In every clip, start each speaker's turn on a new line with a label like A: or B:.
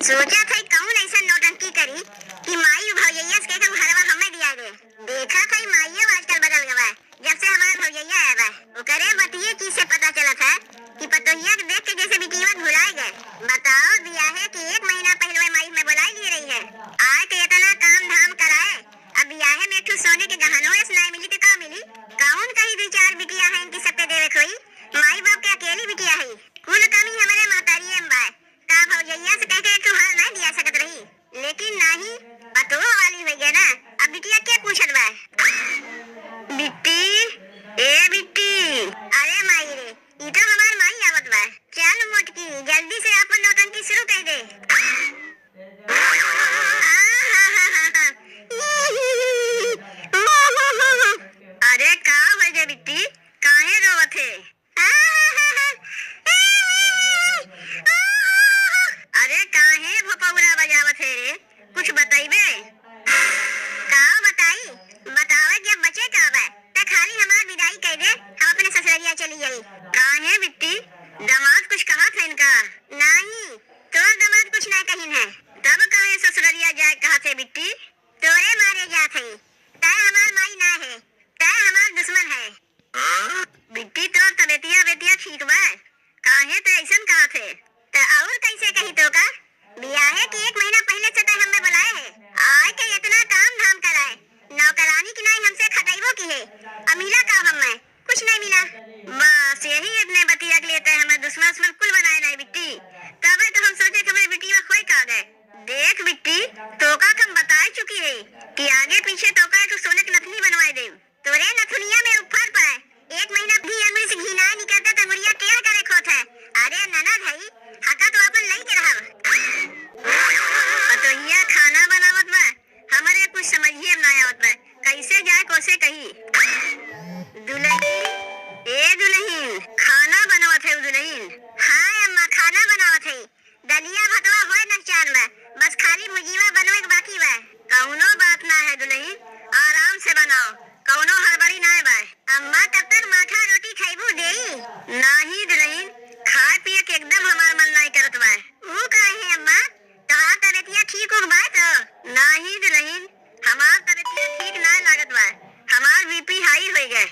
A: सोचा था कौन ऐसा नौटंकी करी कि माई भौजैया से कहकर हरवा हमें दिया दे। देखा था माइयो आजकल बदल गवा है जब से हमारा भौजैया आया है। वो करे बतिये की से पता चला था कि पतोहिया के देख के जैसे बिटिया भुलाए गए। बताओ दिया है कि 1 महीना पहले माई में बुलाई ले रही है। आए के इतना काम धाम कराए, अब ब्याहे में एक सोने के गहनों से नहीं मिली तो का मिली। कौन कहीं 2-4 बिटिया है इनकी सबके देवे कोई। माई बाप के अकेली बिटिया है। कुल कमी हमारे मातारी में बाय का भौजैया से कहके तू हाल नहीं दिया सकत रही, लेकिन नहीं पतो वाली हो गया ना। अब बिटिया क्या पूछत बा। बिट्टी ए बिट्टी, अरे माई रे ई तो हमार माई आवत बा। चल मोटकी जल्दी से अपन नौटंकी शुरू कर दे। अरे का हो गए बिट्टी, काहे रोवत है। अरे काहे भोपौरा बजावत है रे, कुछ बताइबे। का बताई, बतावे के बचे का बा त खाली हमार विदाई कह दे, हम अपने ससुरालिया चली जाई। काहे बिट्टी, दामाद कुछ कहा था इनका। नहीं तोर दामाद कुछ नहीं कहिन है, तब काहे ससुरालिया जाए कहा थे बिट्टी। तोरे मारे जात है, तय हमार माई ना है, तय हमार दुश्मन है। बिट्टी तोर तबेतिया बेतिया ठीक बा, काहे तो ऐसन कहा थे तो और कैसे कही तो का। ब्याहे की 1 महीना पहले से तो हमें बुलाए है, आए के इतना काम धाम कराए। नौकरानी की नहीं हमसे खटाइबो की है, अमीला का हमें कुछ नहीं मिला। बस यही इतने बतिया के लिए तो हमें दुश्मन कुल बनाए नहीं बिट्टी। तबे तो हम सोचे कि हमारी बिटिया खोई का गए। देख बिट्टी तोका कम बता चुकी है कि आगे पीछे तोका तो सोने की नथनी बनवाए दे। तोरे नथुनिया में उफार पड़ा है, 1 महीना भी अंगुली से घी ना निकलता तो मुड़िया क्या करे खोत है। अरे ननद है हका तो अपन लई के रहा। पतोहिया खाना बनावत बा, हमारे कुछ समझिए ना आवत बा, कैसे जाए कोसे कही। दुल्हन ए दुल्हन खाना बनावत है। दुल्हन हाँ अम्मा खाना बनावत है, दलिया भतवा होए न चार में, बस खाली मुजीवा बनवे के बाकी बा। कौनो बात ना है दुल्हन, आराम से बनाओ, कौनो हड़बड़ी ना बा। अम्मा तब तक माठा रोटी खाइबू देई। नहीं दुल्हन खाए पिए के एकदम हमार मन नहीं करत बा। ऊ काहे अम्मा, तोहार तबीयत ठीक हो बा तो। नहीं दुल्हन हमार तबीयत ठीक ना लागत बा, हमार बीपी हाई हो गए।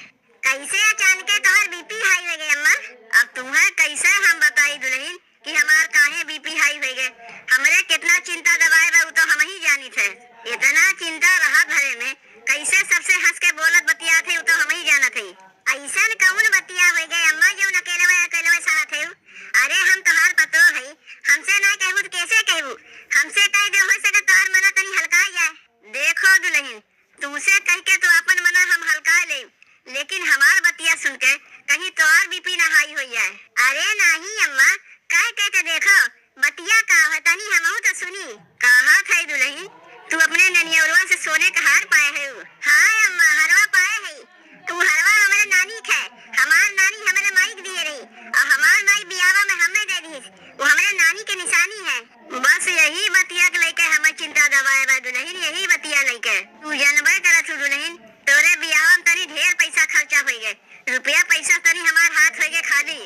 A: कैसे अचानक तोहार बीपी हाई हो गए अम्मा। अब तुम्हें कैसे हम बताई दुल्हन कि हमार काहे बीपी हाई हो गए। हमरे कितना चिंता दबाए बा तो हम ही जानी थे। इतना चिंता रहा भरे में कैसे सबसे हंस के बोलत बतिया थे तो हम ही जाना थे। ऐसा कौन बतिया हो गए अम्मा जो अकेले साथ है। अरे हम तोहार पतो है, हमसे ना कहबू तो कैसे कहबू। हमसे कह दे हो सके तोहार मना तनी हल्का जाए। देखो दुल्हन तुमसे कह के तो अपन मना हम हल्का ले, लेकिन हमार बतिया सुन के कहीं तोहार बीपी ना हाई हो जाए। अरे नहीं अम्मा कह के तो देखो बतिया का है तनी हमहू तो सुनी। कहा था दुल्हन तू अपने ननियौरवा से सोने का हार पाए है। हाँ अम्मा हरवा पाए है। तू हरवा हमारे नानी के, हमार नानी हमारे माई के दिए रही और हमार माई बियावा में हमें दे दी। वो हमारे नानी के निशानी है। बस यही बतिया के लेके हमें चिंता दबाए बा दुल्हन, यही बतिया लेके। तू जानबे करत दुल्हन तोरे बियावा में तनी ढेर पैसा खर्चा हो गए, रुपया पैसा तनी हमार हाथ हो गए खाली।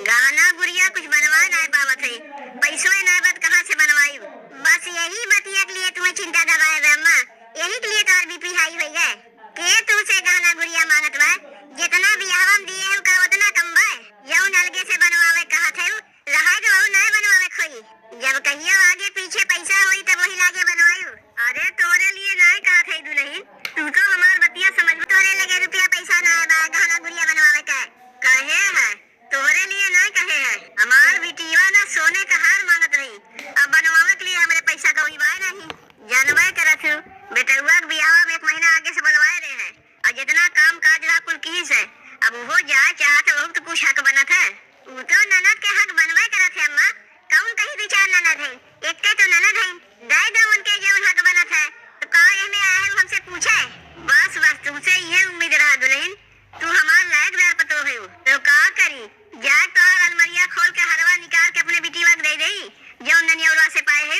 A: गाना गुड़िया कुछ बनवा नहीं पावत है, पैसों ना बत कहाँ से बनवाई। बस यही बतिया के लिए तुम्हें चिंता दबाए बा अम्मा, यही के लिए तोर बीपी हाई हो गए। के तुमसे गाना गुड़िया मांगत बा, जितना बियावा में दिए का उतना कम बा। यौ नलगे से बनवावे कहा थे रहा जो नहीं बनवावे खोई। जब कहियो आगे पीछे पैसा होई तब वही लागे बनवायू। अरे तोरे लिए नहीं कहा थे दुल्हन, तू तो हमार बतिया समझ। तोरे लगे रुपया पैसा ना बा गाना गुड़िया बनवावे का कहे है, तोरे लिए नहीं कहे है। हमार बिटिया ना सोने का हार मांगत रही, अब बनवावे के लिए हमारे पैसा का उइबाए नहीं। जानबे करत हूँ बेटुआ के बियावा में 1 महीना आगे से बनवाए रहे हैं और जितना काम काज रहा कुल की से। अब वो जाए चाहत वो तो कुछ हक बनत है। वो तो ननद के हक बनवाए करत है अम्मा, कौन कहीं 2-4 ननद है, एक के तो ननद है। दे दो उनके जो हक बनत है तो का में आए हमसे पूछे। बस तुमसे यही उम्मीद रहा दुल्हन, तू हमार लायक दार पतो है तो का करी। जाए तो अलमरिया खोल के हरवा निकाल के अपने बिटिया के दे देई जो ननियौरवा से पाए है।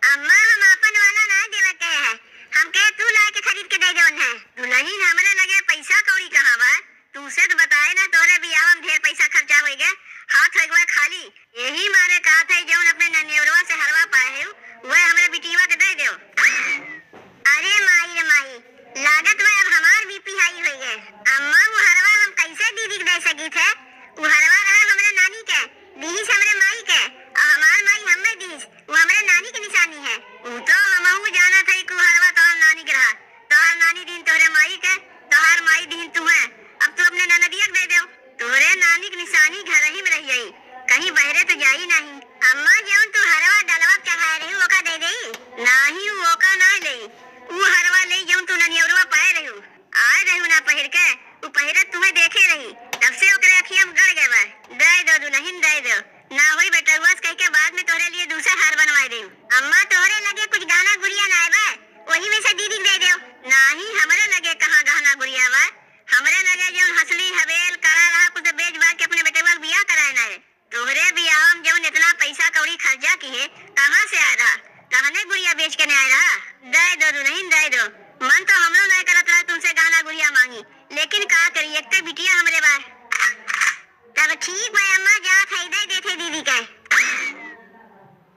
A: अम्मा हम अपन वाला ना देवे के है, हम के तू ला के खरीद के दे देवन है। दुल्हन हमरे लगे पैसा कौड़ी कहाँ बा, तुमसे तो बताए ना तोरे बियाह में ढेर पैसा खर्चा हो गए, हाथ हो गए खाली। यही मारे कहा था जो अपने ननियौरवा से हरवा कहिस वो हमारे नानी की निशानी है। ऊ तो हमहू जाना था कि हरवा तोहर नानी के रहा। तोहर नानी दिन तोहरे माई के, तोहर माई दिन तुम्हें। अब तू अपने ननदिया के दे दो। तोहरे नानी की निशानी घर ही में रह जाई, कहीं बहरे तो जाई नहीं। अम्मा जौन तू हरवा डलवा चढ़ाए रही ओका दे देई नाही, ओका ना ले। ऊ हरवा ले जौन तू ननियरवा पाए रही आए रही ना पहिर के, ऊ पहिरत तुम्हें देखे रही, तब से ओकरे अखिया में गड़ गए। दे दो दुल्हन दे दो, ना होई बेटा बस कह के बाद में तोहरे लिए दूसरा हार बनवाए दे। अम्मा तोहरे लगे कुछ गहना गुड़िया ना आए वही में से दीदी दे दो। नाही हमरे लगे कहाँ गहना गुड़िया बा, हमरे लगे जौन हसली हवेल करा रहा कुछ बेच बाच के अपने बेटे का बियाह कराए ना है। तोहरे बियाह में जौन इतना पैसा कौड़ी खर्चा की है कहाँ से आया रहा, कहने गुड़िया बेच के नहीं आया रहा। दे दो दुल्हन दे दो, मन तो हमरो नहीं करत रहा तुमसे गहना गुड़िया मांगी, लेकिन का करी एक तो बिटिया हमरे बा। तब ठीक है अम्मा जा खरीदे देते दीदी के।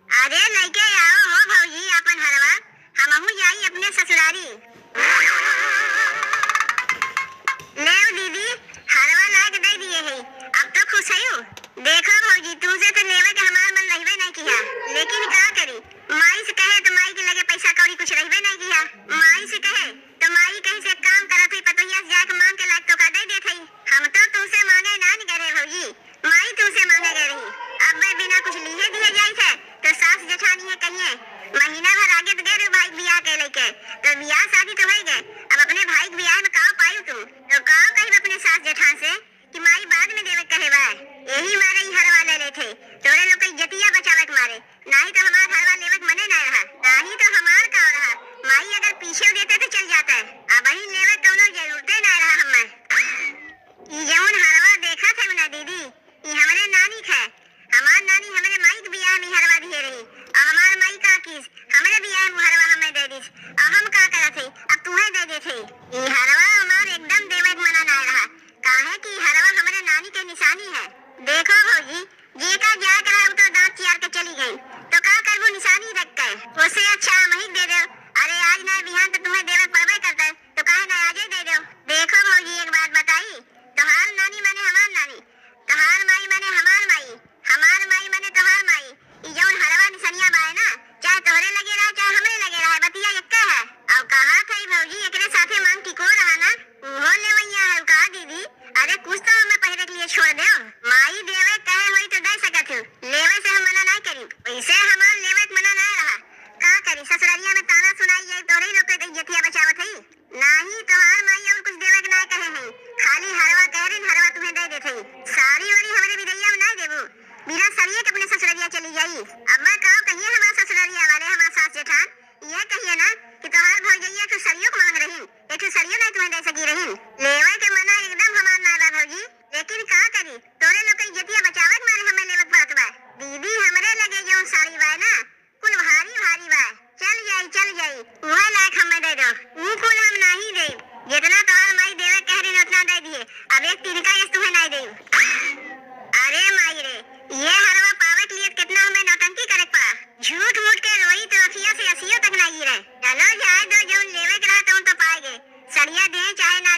A: अरे लइके आओ हो भौजी अपन हरवा, हमहू जाई अपने ससुरारी। ले दीदी हरवा ला के दे दिए है, अब तो खुश है। देखो भौजी तुमसे तो लेवे के हमार मन रहबे नहीं किया, लेकिन का करी माई से कहे तो माई के लगे पैसा कौड़ी कुछ रहबे नहीं किया। माई से कहे तो माई कहीं से काम करत है पतोहिया से जाके मांग के लायक तो का दे देत है। हम तो तुमसे मांगे ना नहीं करे भौजी, माई तुमसे मांगे गए रही। अब मैं बिना कुछ लिए दिए जाई थे तो सास जेठानी है कहिए महीना भर आगे तो गए भाई बियाह के लेके, तो बियाह शादी तो हो गए। अब अपने भाई के बियाह में का पायू तुम तो का कही अपने सास जेठान से कि माई बाद में देवे कहे बा। यही मारे ही हरवा ले लेते तोरे लोग इज्जतिया बचावे के मारे, नहीं तो हमार हरवा लेवे के मने नहीं रहा, नहीं तो हमार का रहा। माई अगर पीछे देते तो चल जाता है, अब ही लेवे कोनो जरूरत नहीं रहा। हमें जौन हरवा देखा था ना दीदी ये हमरे नानी है। हमार नानी हमरे माई के बियाह में हरवा दिए रही, और हमार माई का किस हमरे बियाह में हरवा हमें दे दी, और हम का करत थे अब तुम्हें दे देते। ये हरवा हमार एकदम देवे के मना नहीं रहा, काहे कि हरवा हमरे नानी के निशानी है। देखो भौजी जे का जा करा तो दांत चियार के चली गई, तो का करबू निशानी रख के, उससे अच्छा हम ही दे दो। अरे आज ना बिहान तो तुम्हें देवे पड़बे करता है, तो काहे ना आज ही दे दो। देखो भौजी एक बात बताई, तोहार नानी माने हमार नानी, तोहार माई माने हमार माई, हमार माई माने तोहार माई। ई जौन हरवा निशानिया बाए ना चाहे तोहरे लगे रहा चाहे हमरे लगे रहा, बतिया एक है। अब कहा थई भौजी एकरे साथे मांग टिको रहा ना, वो लेवैया है का दीदी। अरे कुछ तो हमें पहले के लिए छोड़ दो, माई देवे कहे होई तो दे सकत हूं, लेवे से हम मना नहीं करी, वैसे हमार लेवे के मना नहीं रहा। का करी ससुरालिया में ताना सुनाई जाए तोरे लोग के इज्जतिया बचावत हई, नाही तोहार माई और कुछ देवे के नहीं कहे हैं, खाली हरवा कह रही हरवा तुम्हें दे देते। सारी ओरी हमरे विदैया में नहीं देबू, बिना सरिये के अपने ससुरालिया चली जाई। अब मैं कहो कहिए हमार ससुरालिया वाले हमार सास जेठान ये कहिए ना कि तोहार भौजैया तो सरियो को मांग रही, एक सरियो नहीं तुम्हें दे सकी रही। लेवे के मना एकदम हमार ना बा भौजी, लेकिन का करी तोरे लोग के इज्जतिया बचावे के मारे हमें लेवत बात बा। दीदी हमरे लगे जौन साड़ी बा ना कुल भारी भारी बा, चल जाई वह लायक हमें दे दो। ऊ कुल हम नहीं दे, जितना तोहार माई देवे कह रही उतना दे दिए, अब एक तिनका ये तुम्हें नहीं दे। अरे माई रे ये हरवा पावे के लिए कितना हमें नौटंकी करे पड़ा, झूठ मूठ के रोई तो अखिया से असियो तक नहीं रहे। चलो जाए दो जौन लेवे के रहा तो पाएगे, सड़िया दे चाहे ना